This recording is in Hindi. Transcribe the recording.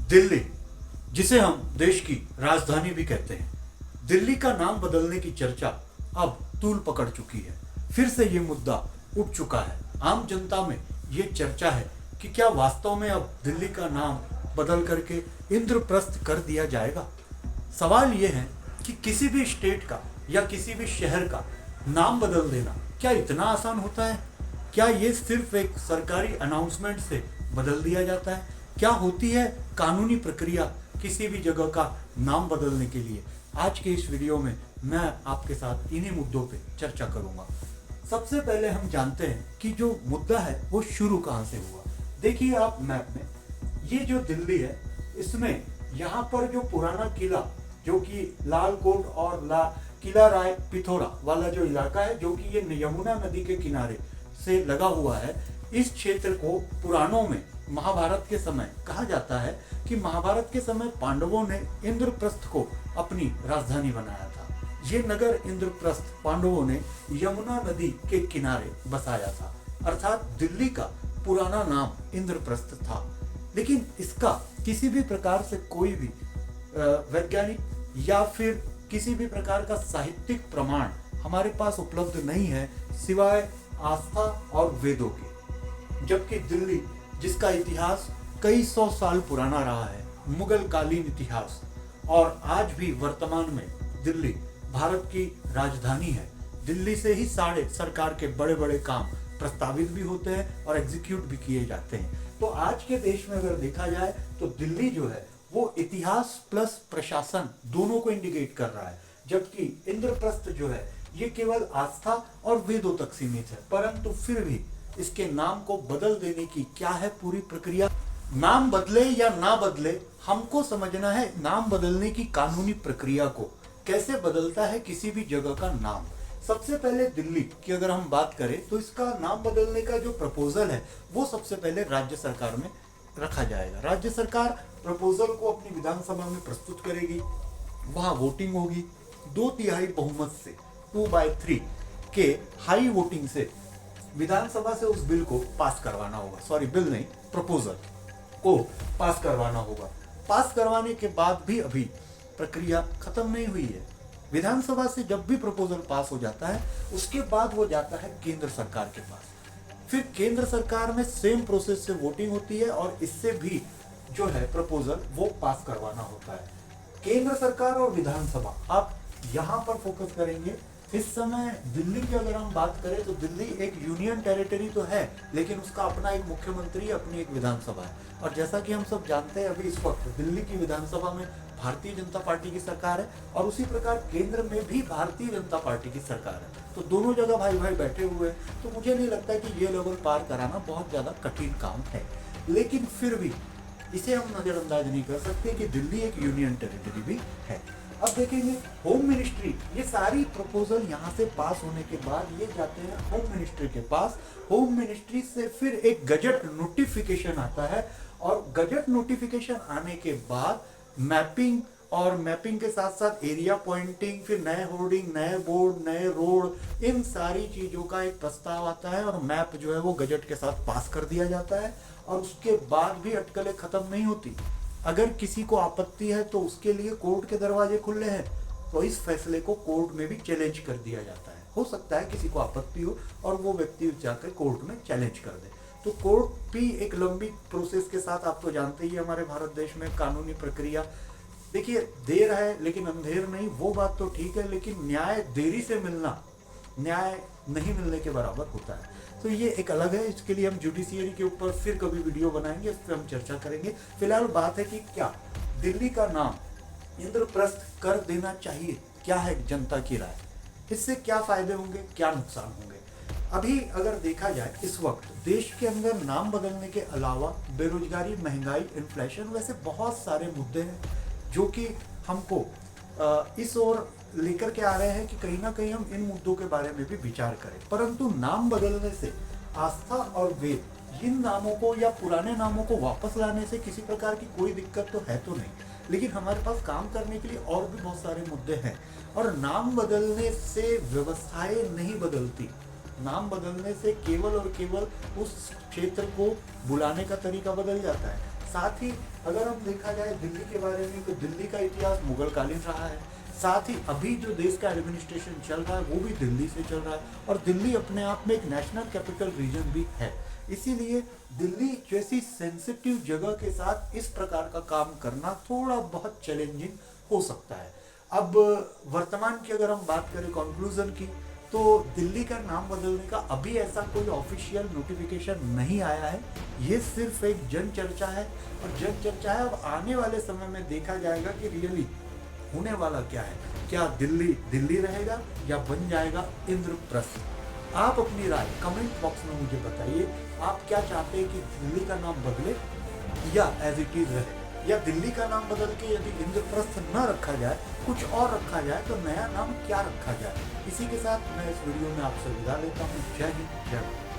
दिल्ली, जिसे हम देश की राजधानी भी कहते हैं, दिल्ली का नाम बदलने की चर्चा अब तूल पकड़ चुकी है। फिर से ये मुद्दा उठ चुका है। आम जनता में ये चर्चा है कि क्या वास्तव में अब दिल्ली का नाम बदल करके इंद्रप्रस्थ कर दिया जाएगा। सवाल ये है कि किसी भी स्टेट का या किसी भी शहर का नाम बदल देना क्या इतना आसान होता है? क्या ये सिर्फ एक सरकारी अनाउंसमेंट से बदल दिया जाता है? क्या होती है कानूनी प्रक्रिया किसी भी जगह का नाम बदलने के लिए? आज के इस वीडियो में मैं आपके साथ इन्हीं मुद्दों पे चर्चा करूंगा। सबसे पहले हम जानते हैं कि जो मुद्दा है वो शुरू कहाँ से हुआ। देखिए आप मैप में, ये जो दिल्ली है इसमें यहाँ पर जो पुराना किला, जो कि लाल कोट और किला राय पिथौरा वाला जो इलाका है, जो कि ये यमुना नदी के किनारे से लगा हुआ है, इस क्षेत्र को पुराणों में महाभारत के समय कहा जाता है कि महाभारत के समय पांडवों ने इंद्रप्रस्थ को अपनी राजधानी बनाया था। ये नगर इंद्रप्रस्थ पांडवों ने यमुना नदी के किनारे बसाया था, अर्थात दिल्ली का पुराना नाम इंद्रप्रस्थ था। लेकिन इसका किसी भी प्रकार से कोई भी वैज्ञानिक या फिर किसी भी प्रकार का साहित्यिक प्रमाण हमारे पास उपलब्ध नहीं है, सिवाय आस्था और वेदों के। जबकि दिल्ली, जिसका इतिहास कई सौ साल पुराना रहा है, मुगल कालीन इतिहास, और आज भी वर्तमान में दिल्ली भारत की राजधानी है। दिल्ली से ही सारे सरकार के बड़े बड़े काम प्रस्तावित भी होते हैं और एग्जीक्यूट भी किए जाते हैं। तो आज के देश में अगर देखा जाए तो दिल्ली जो है वो इतिहास प्लस प्रशासन दोनों को इंडिकेट कर रहा है, जबकि इंद्रप्रस्थ जो है ये केवल आस्था और वेदों तक सीमित है। परंतु फिर भी इसके नाम को बदल देने की क्या है पूरी प्रक्रिया। नाम बदले या ना बदले, हमको समझना है नाम बदलने की कानूनी प्रक्रिया को, कैसे बदलता है किसी भी जगह का नाम। सबसे पहले दिल्ली की अगर हम बात करें तो इसका नाम बदलने का जो प्रपोजल है वो सबसे पहले राज्य सरकार में रखा जाएगा। राज्य सरकार प्रपोजल को अपनी विधानसभा में प्रस्तुत करेगी, वहां वोटिंग होगी, 2/3 बहुमत से 2/3 के हाई वोटिंग से विधानसभा से उस बिल को पास करवाना होगा। सॉरी, बिल नहीं, प्रपोजल को पास करवाना होगा। पास करवाने के बाद भी अभी प्रक्रिया खत्म नहीं हुई है। विधानसभा से जब भी प्रपोजल पास हो जाता है उसके बाद वो जाता है केंद्र सरकार के पास। फिर केंद्र सरकार में सेम प्रोसेस से वोटिंग होती है और इससे भी जो है प्रपोजल वो पास करवाना होता है। केंद्र सरकार और विधानसभा, आप यहाँ पर फोकस करेंगे। इस समय दिल्ली की अगर हम बात करें तो दिल्ली एक यूनियन टेरिटरी तो है, लेकिन उसका अपना एक मुख्यमंत्री, अपनी एक विधानसभा है। और जैसा कि हम सब जानते हैं अभी इस वक्त दिल्ली की विधानसभा में भारतीय जनता पार्टी की सरकार है और उसी प्रकार केंद्र में भी भारतीय जनता पार्टी की सरकार है। तो दोनों जगह भाई भाई बैठे हुए हैं। तो मुझे नहीं लगता कि ये लेवल पार कराना बहुत ज्यादा कठिन काम है। लेकिन फिर भी इसे हम नजरअंदाज नहीं कर सकते कि दिल्ली एक यूनियन टेरिटरी भी है। अब देखेंगे होम मिनिस्ट्री, ये सारी प्रपोजल यहाँ से पास होने के बाद ये जाते हैं होम मिनिस्ट्री के पास। होम मिनिस्ट्री से फिर एक गजट नोटिफिकेशन आता है और गजट नोटिफिकेशन आने के बाद मैपिंग, और मैपिंग के साथ साथ एरिया पॉइंटिंग, फिर नए होर्डिंग, नए बोर्ड, नए रोड, इन सारी चीजों का एक प्रस्ताव आता है और मैप जो है वो गजट के साथ पास कर दिया जाता है। और उसके बाद भी अटकलें खत्म नहीं होती। अगर किसी को आपत्ति है तो उसके लिए कोर्ट के दरवाजे खुले हैं, तो इस फैसले को कोर्ट में भी चैलेंज कर दिया जाता है। हो सकता है किसी को आपत्ति हो और वो व्यक्ति जाकर कोर्ट में चैलेंज कर दे। तो कोर्ट भी एक लंबी प्रोसेस के साथ, आप तो जानते ही हमारे भारत देश में कानूनी प्रक्रिया, देखिए देर है लेकिन अंधेर नहीं, वो बात तो ठीक है, लेकिन न्याय देरी से मिलना न्याय नहीं मिलने के बराबर होता है। तो ये एक अलग है, इसके लिए हम जुडिशियरी के ऊपर फिर कभी वीडियो बनाएंगे, इस पर हम चर्चा करेंगे। फिलहाल बात है कि क्या दिल्ली का नाम इंद्रप्रस्थ कर देना चाहिए, क्या है जनता की राय, इससे क्या फायदे होंगे, क्या नुकसान होंगे। अभी अगर देखा जाए इस वक्त देश के अंदर नाम बदलने के अलावा बेरोजगारी, महंगाई, इन्फ्लेशन, वैसे बहुत सारे मुद्दे हैं जो कि हमको इस ओर लेकर के आ रहे हैं कि कहीं ना कहीं हम इन मुद्दों के बारे में भी विचार करें। परंतु नाम बदलने से आस्था और वेद, इन नामों को या पुराने नामों को वापस लाने से किसी प्रकार की कोई दिक्कत तो है तो नहीं, लेकिन हमारे पास काम करने के लिए और भी बहुत सारे मुद्दे हैं। और नाम बदलने से व्यवस्थाएं नहीं बदलती, नाम बदलने से केवल और केवल उस क्षेत्र को बुलाने का तरीका बदल जाता है। साथ ही अगर हम देखा जाए दिल्ली के बारे में, तो दिल्ली का इतिहास मुगल कालीन रहा है। साथ ही अभी जो देश का एडमिनिस्ट्रेशन चल रहा है वो भी दिल्ली से चल रहा है, और दिल्ली अपने आप में एक नेशनल कैपिटल रीजन भी है। इसीलिए दिल्ली जैसी सेंसिटिव जगह के साथ इस प्रकार का काम करना थोड़ा बहुत चैलेंजिंग हो सकता है। अब वर्तमान की अगर हम बात करें कंक्लूजन की, तो दिल्ली का नाम बदलने का अभी ऐसा कोई ऑफिशियल नोटिफिकेशन नहीं आया है। ये सिर्फ एक जन चर्चा है, और जन चर्चा है। अब आने वाले समय में देखा जाएगा कि रियली होने वाला क्या है। क्या दिल्ली दिल्ली रहेगा या बन जाएगा इंद्रप्रस्थ? आप अपनी राय कमेंट बॉक्स में मुझे बताइए। आप क्या चाहते हैं कि दिल्ली का नाम बदले या एज इट इज रहे, या दिल्ली का नाम बदल के यदि इंद्रप्रस्थ न रखा जाए, कुछ और रखा जाए, तो नया नाम क्या रखा जाए? इसी के साथ मैं इस वीडियो में आपसे विदा लेता हूँ। जय हिंद, जय भारत।